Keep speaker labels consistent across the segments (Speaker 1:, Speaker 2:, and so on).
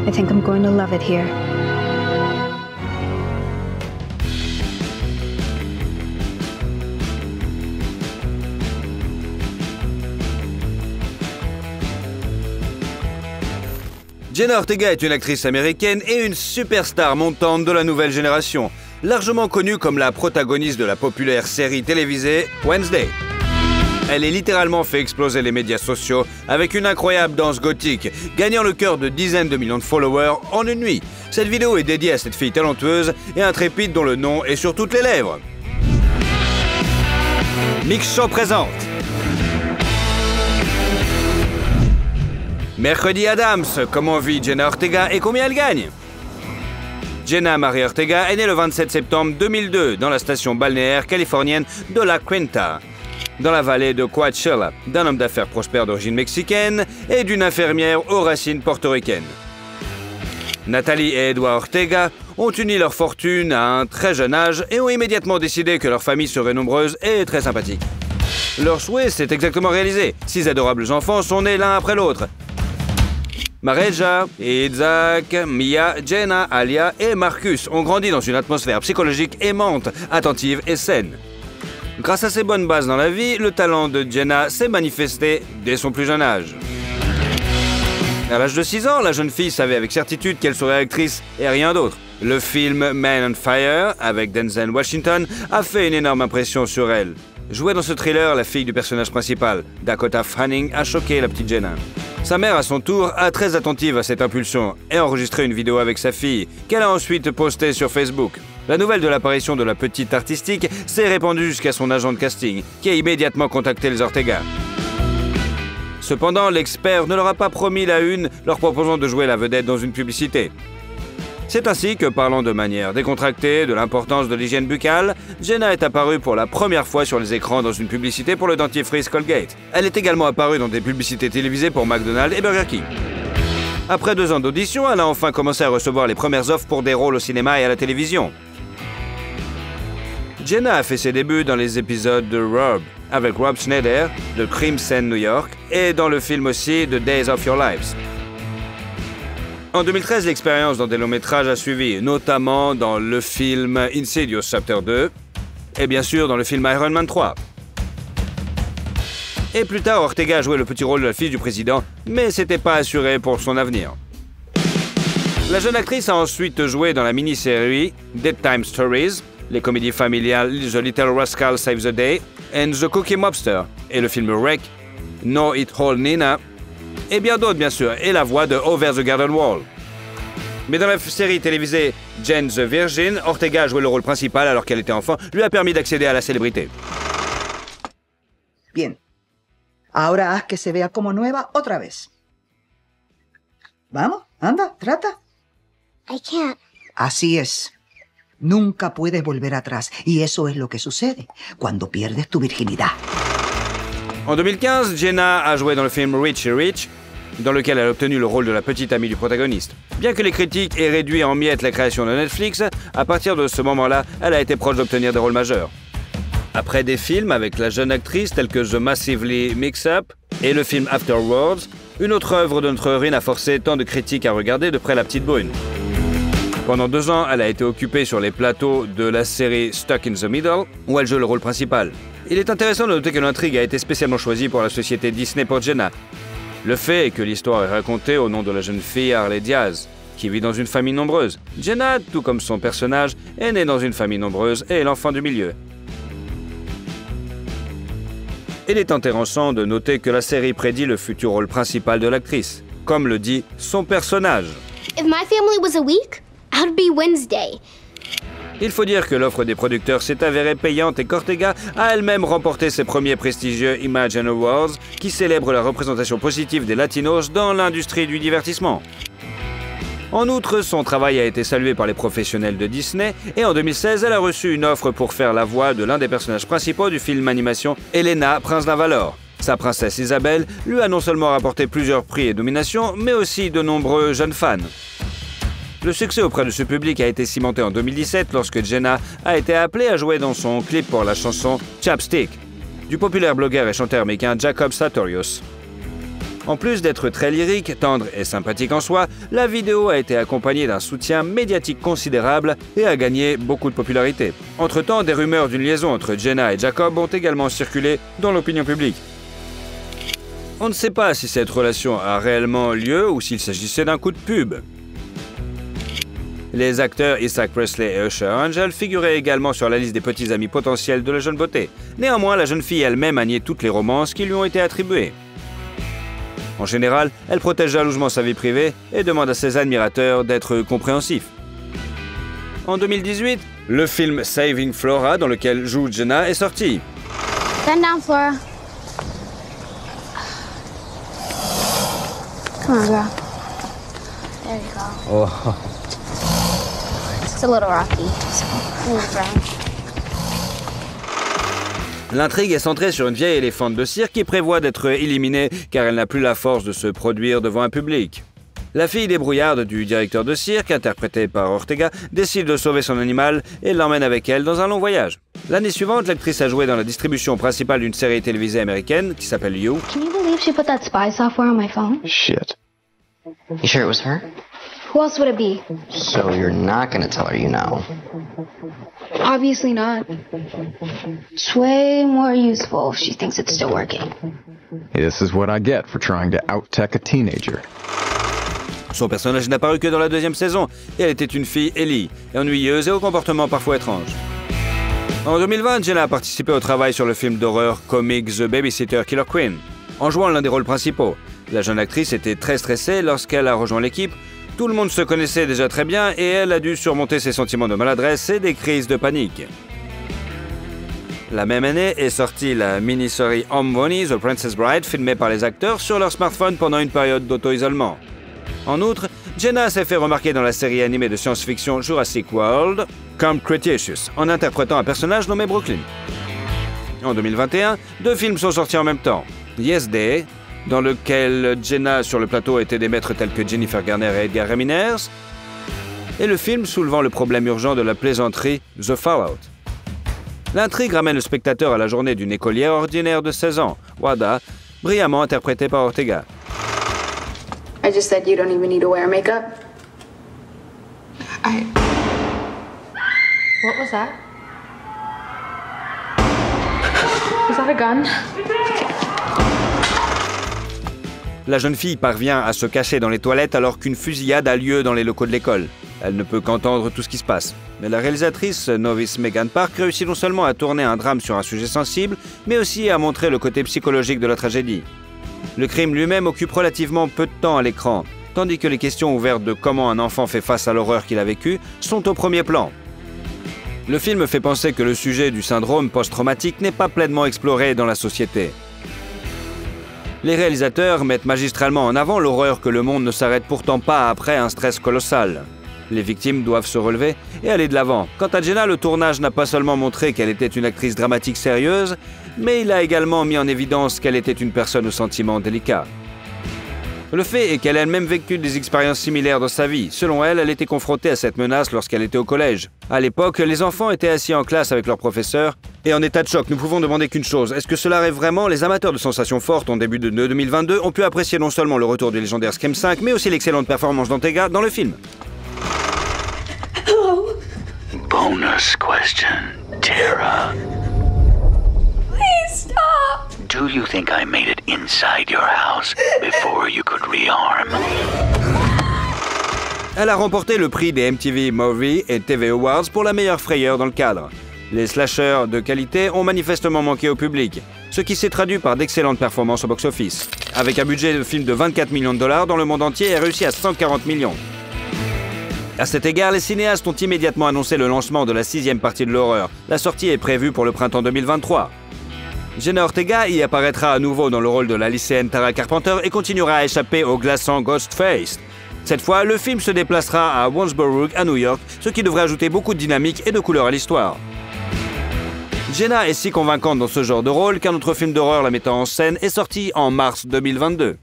Speaker 1: I think I'm going to love it here.
Speaker 2: Jenna Ortega est une actrice américaine et une superstar montante de la nouvelle génération, largement connue comme la protagoniste de la populaire série télévisée Wednesday. Elle est littéralement fait exploser les médias sociaux avec une incroyable danse gothique, gagnant le cœur de dizaines de millions de followers en une nuit. Cette vidéo est dédiée à cette fille talentueuse et intrépide dont le nom est sur toutes les lèvres. Mix Show présente Mercredi Addams, comment vit Jenna Ortega et combien elle gagne? Jenna Marie Ortega est née le 27 septembre 2002 dans la station balnéaire californienne de La Quinta, dans la vallée de Coachella, d'un homme d'affaires prospère d'origine mexicaine et d'une infirmière aux racines portoricaines. Nathalie et Edward Ortega ont uni leur fortune à un très jeune âge et ont immédiatement décidé que leur famille serait nombreuse et très sympathique. Leur souhait s'est exactement réalisé. 6 adorables enfants sont nés l'un après l'autre. Mareja, Isaac, Mia, Jenna, Alia et Marcus ont grandi dans une atmosphère psychologique aimante, attentive et saine. Grâce à ses bonnes bases dans la vie, le talent de Jenna s'est manifesté dès son plus jeune âge. À l'âge de 6 ans, la jeune fille savait avec certitude qu'elle serait actrice et rien d'autre. Le film Man on Fire, avec Denzel Washington, a fait une énorme impression sur elle. Jouer dans ce thriller, la fille du personnage principal, Dakota Fanning, a choqué la petite Jenna. Sa mère, à son tour, a très attentive à cette impulsion et a enregistré une vidéo avec sa fille, qu'elle a ensuite postée sur Facebook. La nouvelle de l'apparition de la petite artistique s'est répandue jusqu'à son agent de casting, qui a immédiatement contacté les Ortega. Cependant, l'expert ne leur a pas promis la une, leur proposant de jouer la vedette dans une publicité. C'est ainsi que, parlant de manière décontractée de l'importance de l'hygiène buccale, Jenna est apparue pour la première fois sur les écrans dans une publicité pour le dentifrice Colgate. Elle est également apparue dans des publicités télévisées pour McDonald's et Burger King. Après 2 ans d'audition, elle a enfin commencé à recevoir les premières offres pour des rôles au cinéma et à la télévision. Jenna a fait ses débuts dans les épisodes de Rob, avec Rob Schneider, de Crimson New York, et dans le film aussi The Days of Your Lives. En 2013, l'expérience dans des longs métrages a suivi, notamment dans le film Insidious Chapter 2 et bien sûr dans le film Iron Man 3. Et plus tard, Ortega a joué le petit rôle de la fille du président, mais c'était pas assuré pour son avenir. La jeune actrice a ensuite joué dans la mini-série Dead Time Stories, les comédies familiales The Little Rascal Saves the Day and The Cookie Mobster, et le film Wreck, No It All Nina, et bien d'autres bien sûr, et la voix de Over the Garden Wall. Mais dans la série télévisée Jane the Virgin, Ortega a joué le rôle principal alors qu'elle était enfant, lui a permis d'accéder à la célébrité.
Speaker 3: Bien. Ahora haz que se vea como nueva otra vez. Vamos, anda, trata.
Speaker 4: I can't.
Speaker 3: Así es. Nunca puedes volver atrás. Y eso es lo que sucede cuando pierdes tu virginidad.
Speaker 2: En 2015, Jenna a joué dans le film Richie Rich, dans lequel elle a obtenu le rôle de la petite amie du protagoniste. Bien que les critiques aient réduit en miettes la création de Netflix, à partir de ce moment-là, elle a été proche d'obtenir des rôles majeurs. Après des films avec la jeune actrice tels que The Massively Mix-Up et le film Afterwards, une autre œuvre de notre héroïne a forcé tant de critiques à regarder de près la petite brune. Pendant 2 ans, elle a été occupée sur les plateaux de la série Stuck in the Middle, où elle joue le rôle principal. Il est intéressant de noter que l'intrigue a été spécialement choisie pour la société Disney pour Jenna. Le fait est que l'histoire est racontée au nom de la jeune fille Harley Diaz, qui vit dans une famille nombreuse. Jenna, tout comme son personnage, est née dans une famille nombreuse et est l'enfant du milieu. Il est intéressant de noter que la série prédit le futur rôle principal de l'actrice, comme le dit son personnage.
Speaker 4: If my family was a week, I'd be Wednesday.
Speaker 2: Il faut dire que l'offre des producteurs s'est avérée payante et qu'Ortega a elle-même remporté ses premiers prestigieux Imagine Awards qui célèbrent la représentation positive des Latinos dans l'industrie du divertissement. En outre, son travail a été salué par les professionnels de Disney et en 2016, elle a reçu une offre pour faire la voix de l'un des personnages principaux du film animation Elena, Prince d'un Valor. Sa princesse Isabelle lui a non seulement rapporté plusieurs prix et nominations, mais aussi de nombreux jeunes fans. Le succès auprès de ce public a été cimenté en 2017 lorsque Jenna a été appelée à jouer dans son clip pour la chanson Chapstick du populaire blogueur et chanteur américain Jacob Sartorius. En plus d'être très lyrique, tendre et sympathique en soi, la vidéo a été accompagnée d'un soutien médiatique considérable et a gagné beaucoup de popularité. Entre-temps, des rumeurs d'une liaison entre Jenna et Jacob ont également circulé dans l'opinion publique. On ne sait pas si cette relation a réellement lieu ou s'il s'agissait d'un coup de pub. Les acteurs Isaac Presley et Usher Angel figuraient également sur la liste des petits amis potentiels de la jeune beauté. Néanmoins, la jeune fille elle-même a nié toutes les romances qui lui ont été attribuées. En général, elle protège jalousement sa vie privée et demande à ses admirateurs d'être compréhensifs. En 2018, le film Saving Flora, dans lequel joue Jenna, est sorti.
Speaker 4: Bend down, Flora. Come on, girl. There you go.
Speaker 1: Oh.
Speaker 4: It's a little rocky, so move around.
Speaker 2: L'intrigue est centrée sur une vieille éléphante de cirque qui prévoit d'être éliminée car elle n'a plus la force de se produire devant un public. La fille débrouillarde du directeur de cirque, interprétée par Ortega, décide de sauver son animal et l'emmène avec elle dans un long voyage. L'année suivante, l'actrice a joué dans la distribution principale d'une série télévisée américaine qui s'appelle You.
Speaker 4: Can you believe she put that spy software on my phone?
Speaker 1: Shit. You sure it was her?
Speaker 4: Who else would it be?
Speaker 1: So you're not gonna tell her you know?
Speaker 4: Obviously not. It's way more useful if she thinks it's still working.
Speaker 5: This is what I get for trying to out-tech a teenager.
Speaker 2: Son personnage n'a paru que dans la deuxième saison, et elle était une fille Ellie, ennuyeuse et au comportement parfois étrange. En 2020, Jenna a participé au travail sur le film d'horreur comique The Babysitter Killer Queen. En jouant l'un des rôles principaux, la jeune actrice était très stressée lorsqu'elle a rejoint l'équipe. Tout le monde se connaissait déjà très bien et elle a dû surmonter ses sentiments de maladresse et des crises de panique. La même année est sortie la mini-série Home Bunny, The Princess Bride, filmée par les acteurs sur leur smartphone pendant une période d'auto-isolement. En outre, Jenna s'est fait remarquer dans la série animée de science-fiction Jurassic World, Camp Cretaceous, en interprétant un personnage nommé Brooklyn. En 2021, deux films sont sortis en même temps. Yes Day, dans lequel Jenna sur le plateau était des maîtres tels que Jennifer Garner et Edgar Ramirez, et le film soulevant le problème urgent de la plaisanterie The Fallout. L'intrigue ramène le spectateur à la journée d'une écolière ordinaire de 16 ans, Wada, brillamment interprétée par Ortega.
Speaker 6: I just said you don't even need to wear makeup. What was that? Was that a gun?
Speaker 2: La jeune fille parvient à se cacher dans les toilettes alors qu'une fusillade a lieu dans les locaux de l'école. Elle ne peut qu'entendre tout ce qui se passe. Mais la réalisatrice novice Megan Park réussit non seulement à tourner un drame sur un sujet sensible, mais aussi à montrer le côté psychologique de la tragédie. Le crime lui-même occupe relativement peu de temps à l'écran, tandis que les questions ouvertes de comment un enfant fait face à l'horreur qu'il a vécue sont au premier plan. Le film fait penser que le sujet du syndrome post-traumatique n'est pas pleinement exploré dans la société. Les réalisateurs mettent magistralement en avant l'horreur que le monde ne s'arrête pourtant pas après un stress colossal. Les victimes doivent se relever et aller de l'avant. Quant à Jenna, le tournage n'a pas seulement montré qu'elle était une actrice dramatique sérieuse, mais il a également mis en évidence qu'elle était une personne aux sentiments délicats. Le fait est qu'elle a elle-même vécu des expériences similaires dans sa vie. Selon elle, elle était confrontée à cette menace lorsqu'elle était au collège. À l'époque, les enfants étaient assis en classe avec leurs professeurs et en état de choc. Nous pouvons demander qu'une chose, est-ce que cela arrive vraiment? Les amateurs de sensations fortes en début de 2022 ont pu apprécier non seulement le retour du légendaire Scream 5, mais aussi l'excellente performance d'Ortega dans le film.
Speaker 7: Bonus question, Tara.
Speaker 6: Please stop.
Speaker 7: Do you think I made it inside your house before you could rearm?
Speaker 2: Elle a remporté le prix des MTV Movie et TV Awards pour la meilleure frayeur dans le cadre. Les slashers de qualité ont manifestement manqué au public, ce qui s'est traduit par d'excellentes performances au box-office. Avec un budget de film de 24 millions de dollars dans le monde entier, elle réussit à 140 millions. À cet égard, les cinéastes ont immédiatement annoncé le lancement de la 6e partie de l'horreur. La sortie est prévue pour le printemps 2023. Jenna Ortega y apparaîtra à nouveau dans le rôle de la lycéenne Tara Carpenter et continuera à échapper au glaçant Ghostface. Cette fois, le film se déplacera à Williamsburg, à New York, ce qui devrait ajouter beaucoup de dynamique et de couleur à l'histoire. Jenna est si convaincante dans ce genre de rôle qu'un autre film d'horreur la mettant en scène est sorti en mars 2022.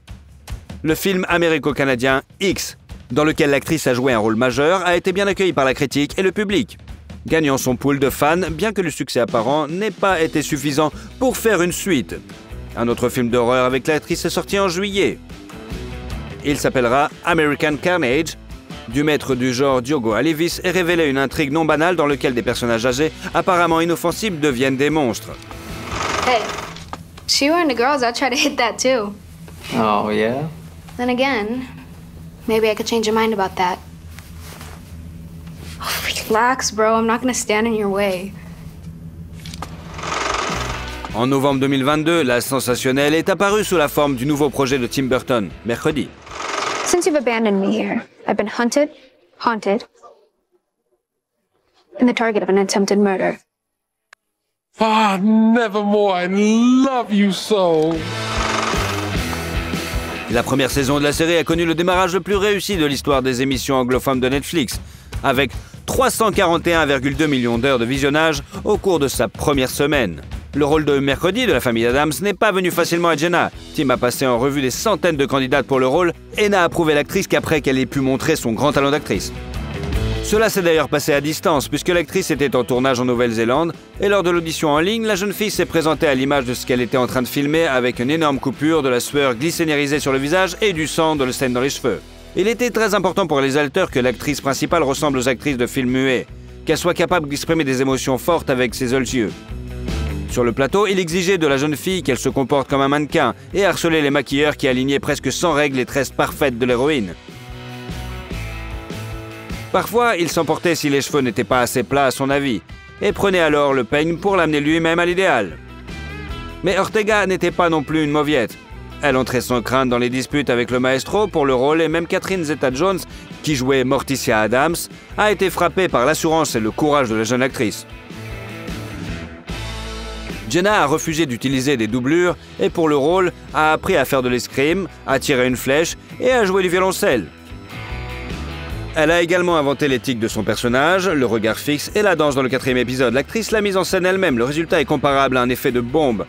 Speaker 2: Le film américo-canadien X, dans lequel l'actrice a joué un rôle majeur, a été bien accueilli par la critique et le public, gagnant son pool de fans, bien que le succès apparent n'ait pas été suffisant pour faire une suite. Un autre film d'horreur avec l'actrice est sorti en juillet, Il s'appellera American Carnage. Du maître du genre Diogo Alevis est révélé une intrigue non banale dans laquelle des personnages âgés, apparemment inoffensifs, deviennent des monstres.
Speaker 4: Hey, she were into girls, I'd try to hit that too.
Speaker 8: Oh, yeah?
Speaker 4: Then again, maybe I could change your mind about that. Oh, relax, bro. I'm not gonna stand in your way.
Speaker 2: En novembre 2022, la sensationnelle est apparue sous la forme du nouveau projet de Tim Burton, Mercredi.
Speaker 4: Since you've abandoned me here, I've been hunted, haunted, and the target of an attempted murder.
Speaker 9: Ah, Nevermore, I love you so.
Speaker 2: La première saison de la série a connu le démarrage le plus réussi de l'histoire des émissions anglophones de Netflix, avec 341,2 millions d'heures de visionnage au cours de sa première semaine. Le rôle de Mercredi de la famille Addams n'est pas venu facilement à Jenna. Tim a passé en revue des centaines de candidates pour le rôle et n'a approuvé l'actrice qu'après qu'elle ait pu montrer son grand talent d'actrice. Cela s'est d'ailleurs passé à distance puisque l'actrice était en tournage en Nouvelle-Zélande et lors de l'audition en ligne, la jeune fille s'est présentée à l'image de ce qu'elle était en train de filmer avec une énorme coupure, de la sueur glycénérisée sur le visage et du sang de le stain dans les cheveux. Il était très important pour les réalisateurs que l'actrice principale ressemble aux actrices de films muets, qu'elle soit capable d'exprimer des émotions fortes avec ses seuls yeux. Sur le plateau, il exigeait de la jeune fille qu'elle se comporte comme un mannequin et harcelait les maquilleurs qui alignaient presque sans règle les tresses parfaites de l'héroïne. Parfois, il s'emportait si les cheveux n'étaient pas assez plats à son avis et prenait alors le peigne pour l'amener lui-même à l'idéal. Mais Ortega n'était pas non plus une mauviette. Elle entrait sans crainte dans les disputes avec le maestro pour le rôle et même Catherine Zeta-Jones, qui jouait Morticia Addams, a été frappée par l'assurance et le courage de la jeune actrice. Jenna a refusé d'utiliser des doublures et pour le rôle a appris à faire de l'escrime, à tirer une flèche et à jouer du violoncelle. Elle a également inventé l'éthique de son personnage, le regard fixe et la danse dans le 4e épisode. L'actrice l'a mise en scène elle-même, le résultat est comparable à un effet de bombe.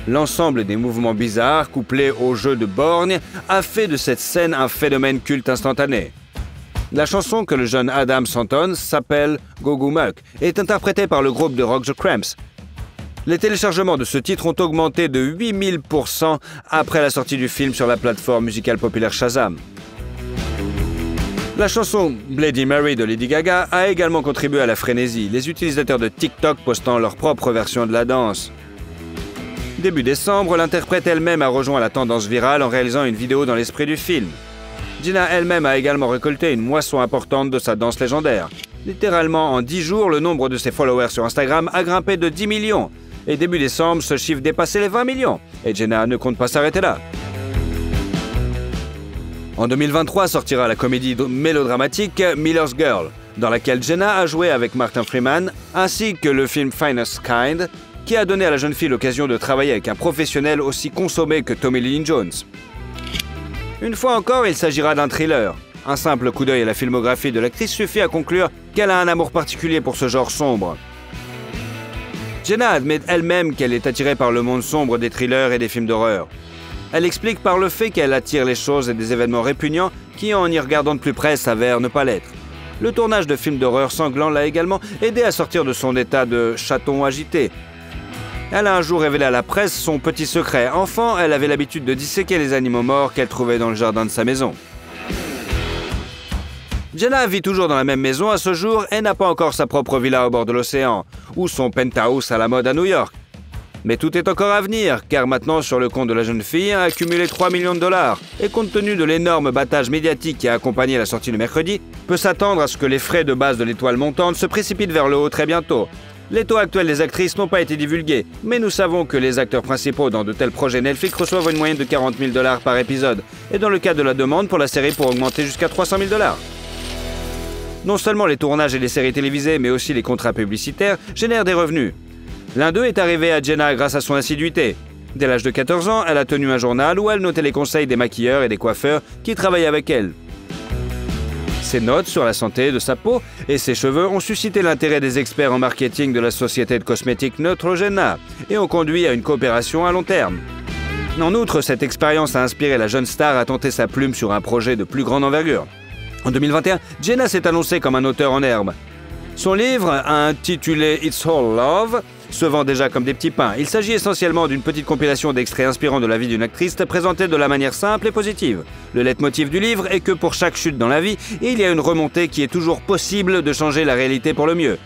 Speaker 2: L'ensemble des mouvements bizarres, couplés au jeu de borgne, a fait de cette scène un phénomène culte instantané. La chanson que le jeune Adam s'entonne s'appelle Go Go Muck et est interprétée par le groupe de rock The Cramps. Les téléchargements de ce titre ont augmenté de 8000% après la sortie du film sur la plateforme musicale populaire Shazam. La chanson Bloody Mary de Lady Gaga a également contribué à la frénésie, les utilisateurs de TikTok postant leur propre version de la danse. Début décembre, l'interprète elle-même a rejoint la tendance virale en réalisant une vidéo dans l'esprit du film. Jenna elle-même a également récolté une moisson importante de sa danse légendaire. Littéralement en 10 jours, le nombre de ses followers sur Instagram a grimpé de 10 millions. Et début décembre, ce chiffre dépassait les 20 millions. Et Jenna ne compte pas s'arrêter là. En 2023 sortira la comédie mélodramatique Miller's Girl, dans laquelle Jenna a joué avec Martin Freeman, ainsi que le film Finest Kind, qui a donné à la jeune fille l'occasion de travailler avec un professionnel aussi consommé que Tommy Lee Jones. Une fois encore, il s'agira d'un thriller. Un simple coup d'œil à la filmographie de l'actrice suffit à conclure qu'elle a un amour particulier pour ce genre sombre. Jenna admet elle-même qu'elle est attirée par le monde sombre des thrillers et des films d'horreur. Elle explique par le fait qu'elle attire les choses et des événements répugnants qui, en y regardant de plus près, s'avèrent ne pas l'être. Le tournage de films d'horreur sanglants l'a également aidé à sortir de son état de chaton agité. Elle a un jour révélé à la presse son petit secret. Enfant, elle avait l'habitude de disséquer les animaux morts qu'elle trouvait dans le jardin de sa maison. Jenna vit toujours dans la même maison à ce jour et n'a pas encore sa propre villa au bord de l'océan, ou son penthouse à la mode à New York. Mais tout est encore à venir, car maintenant sur le compte de la jeune fille a accumulé 3 millions de dollars, et compte tenu de l'énorme battage médiatique qui a accompagné la sortie de Mercredi, peut s'attendre à ce que les frais de base de l'étoile montante se précipitent vers le haut très bientôt. Les taux actuels des actrices n'ont pas été divulgués, mais nous savons que les acteurs principaux dans de tels projets Netflix reçoivent une moyenne de 40 000 $ par épisode, et dans le cas de la demande pour la série pour augmenter jusqu'à 300 000 $. Non seulement les tournages et les séries télévisées, mais aussi les contrats publicitaires génèrent des revenus. L'un d'eux est arrivé à Jenna grâce à son assiduité. Dès l'âge de 14 ans, elle a tenu un journal où elle notait les conseils des maquilleurs et des coiffeurs qui travaillaient avec elle. Ses notes sur la santé de sa peau et ses cheveux ont suscité l'intérêt des experts en marketing de la société de cosmétiques Neutrogena et ont conduit à une coopération à long terme. En outre, cette expérience a inspiré la jeune star à tenter sa plume sur un projet de plus grande envergure. En 2021, Jenna s'est annoncée comme un auteur en herbe. Son livre, intitulé It's All Love, se vend déjà comme des petits pains. Il s'agit essentiellement d'une petite compilation d'extraits inspirants de la vie d'une actrice présentée de la manière simple et positive. Le leitmotiv du livre est que pour chaque chute dans la vie, il y a une remontée qui est toujours possible de changer la réalité pour le mieux.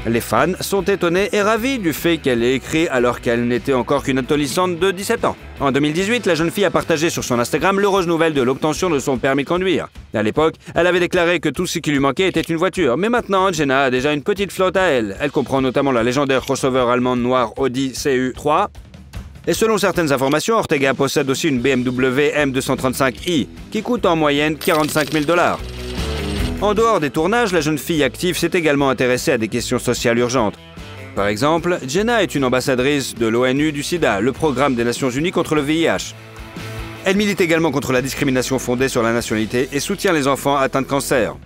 Speaker 2: Les fans sont étonnés et ravis du fait qu'elle ait écrit alors qu'elle n'était encore qu'une adolescente de 17 ans. En 2018, la jeune fille a partagé sur son Instagram l'heureuse nouvelle de l'obtention de son permis de conduire. À l'époque, elle avait déclaré que tout ce qui lui manquait était une voiture. Mais maintenant, Jenna a déjà une petite flotte à elle. Elle comprend notamment la légendaire crossover allemande noire Audi CU3. Et selon certaines informations, Ortega possède aussi une BMW M235i qui coûte en moyenne 45 000 $. En dehors des tournages, la jeune fille active s'est également intéressée à des questions sociales urgentes. Par exemple, Jenna est une ambassadrice de l'ONU du SIDA, le programme des Nations Unies contre le VIH. Elle milite également contre la discrimination fondée sur la nationalité et soutient les enfants atteints de cancer.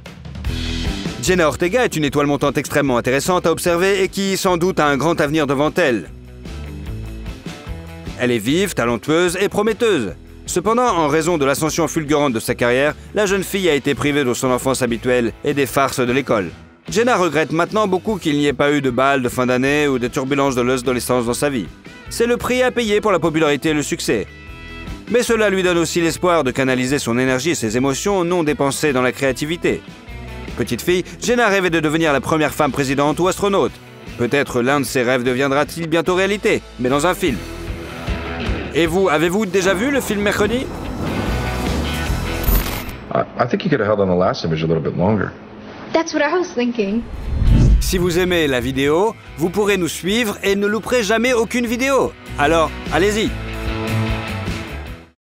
Speaker 2: Jenna Ortega est une étoile montante extrêmement intéressante à observer et qui, sans doute, a un grand avenir devant elle. Elle est vive, talentueuse et prometteuse. Cependant, en raison de l'ascension fulgurante de sa carrière, la jeune fille a été privée de son enfance habituelle et des farces de l'école. Jenna regrette maintenant beaucoup qu'il n'y ait pas eu de bal de fin d'année ou de turbulences de l'adolescence dans sa vie. C'est le prix à payer pour la popularité et le succès. Mais cela lui donne aussi l'espoir de canaliser son énergie et ses émotions non dépensées dans la créativité. Petite fille, Jenna rêvait de devenir la première femme présidente ou astronaute. Peut-être l'un de ses rêves deviendra-t-il bientôt réalité, mais dans un film. Et vous, avez-vous déjà vu le film mercredi?
Speaker 5: I think you could have held on the last image a little bit longer.
Speaker 4: That's what I was thinking.
Speaker 2: Si vous aimez la vidéo, vous pourrez nous suivre et ne louperez jamais aucune vidéo. Alors, allez-y!